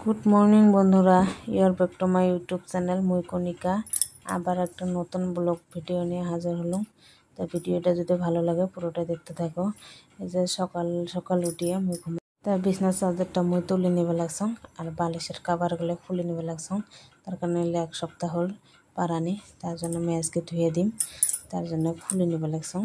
Good morning বন্ধুরা, your back to my YouTube channel মুই কণিকা। আবার একটা নতুন ব্লগ ভিডিও নিয়ে হাজির হলাম। তো ভিডিওটা যদি ভালো লাগে পুরোটা দেখতে থাকো। এই যে সকাল সকাল উঠিয়ে মুই তা বিছনার চাদরটা মুই তুলে নিবে লাগছং আর বালিশের কাভারগুলো খুলে নিবে লাগছং। তার কারণে এক সপ্তাহ হল পারানি, তার জন্য আমি আজকে ধুয়ে দিম, তার জন্য খুলে নিবে লাগছং।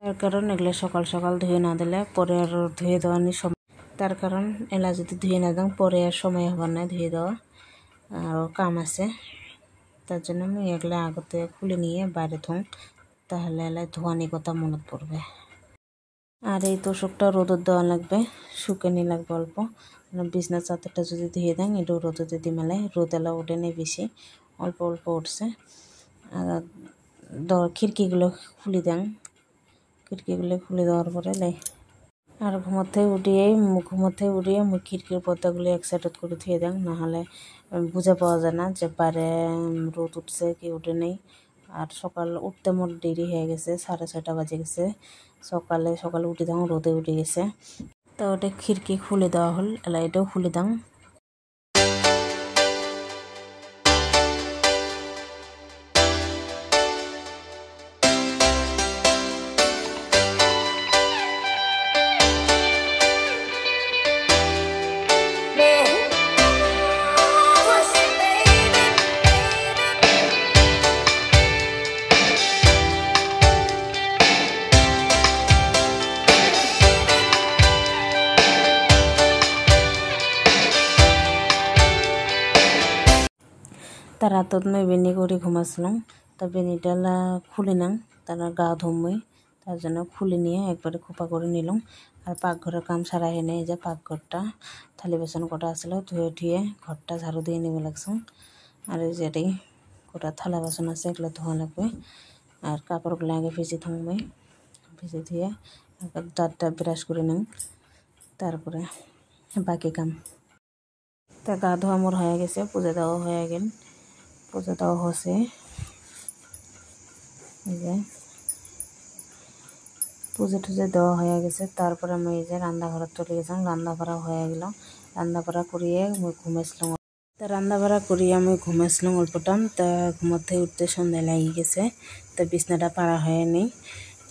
তার কারণ এগুলো সকাল সকাল ধুয়ে না দিলে পরে আর ধুয়ে দেওয়ার সময়, তার কারণ এলা যদি ধুয়ে না দাও পরে আর সময় হবার না ধুয়ে দেওয়া, আরও কাম আছে। তার জন্য আমি এগুলো আগতে খুলে নিয়ে বাইরে থুম, তাহলে এলা ধোয়ানি কথা মনে পড়বে। আর এই তোষকটা রোদর দেওয়া লাগবে, শুকানি লাগবে অল্প। বিছনার চাদরটা যদি ধুয়ে দেন এটাও রোদে দিদি মেলায়, রোদ এলা ওঠে নেই বেশি, অল্প অল্প উঠছে। আর খিড়কিগুলো খুলে দেন, খিড়কিগুলো খুলে দেওয়ার পরে আর ঘুমোতে উঠিয়ে মুই খিড়কির পর্দাগুলো এক সাইডত করে ধুয়ে দেন, নাহলে বুঝে পাওয়া যায় না যে বাইরে রোদ উঠছে কি উঠে নেই। আর সকাল উঠতে মোট দেরি হয়ে গেছে, 6:30 বাজে গেছে। সকালে উঠে দাও রোদে উঠে গেছে, তো ওটা খিড়কি খুলে দেওয়া হল, এলা এটাও খুলে দাও। তার রাতত মই বেনি করে ঘুমাছিলাম, তা বেনিটা খুলে নাম, তারা গা ধুমই, তার জন্য খুলে নিয়ে একবারে খোপা করে নিলাম। আর পাকঘরের কাম সারা এনে এই যে পাকঘরটা থালি বাসন কটা আসলো ধুয়ে ধুয়ে ঘরটা ঝাড়ু দিয়ে নেবে লাগছে। আর এই যেটাই কটা থালা বাসন আছে এগুলো ধোয়া লাগবে। আর কাপড়গুলো আগে ভিজে থাকবে, ভিজে ধুয়ে দাঁতটা ব্রাশ করে নিন, তারপরে বাকি কাম। তা গা ধোয়া মোর হয়ে গেছে, পুজো দেওয়া হয়ে গেল, পুজো দেওয়া হচ্ছে। এই যে পুজো টুজো দেওয়া হয়ে গেছে, তারপরে আমি এই যে রান্নাঘরে চলে গেছিলাম, রান্না বাড়া হয়ে গেল। রান্না বাড়া করিয়ে আমি ঘুমাইছিলাম, তা রান্না বাড়া করিয়ে আমি ঘুমাইছিলাম অল্প টাইম। তা ঘুমাতে উঠতে সন্ধ্যা লেগে গেছে, তা বিছনাটা পাড়া হয়নি,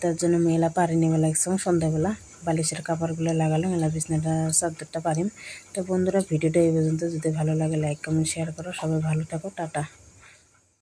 তার জন্য আমি এলা পাড়ি নেবে লাগছিলাম। সন্ধ্যাবেলা বালিশের কাপড়গুলো লাগালাম, এলা বিছনাটা চাদরটা পারিম। তো বন্ধুরা, ভিডিওটা এই পর্যন্ত, যদি ভালো লাগে লাইক কমেন্ট শেয়ার করো। সবাই ভালো থাকো, টাটা।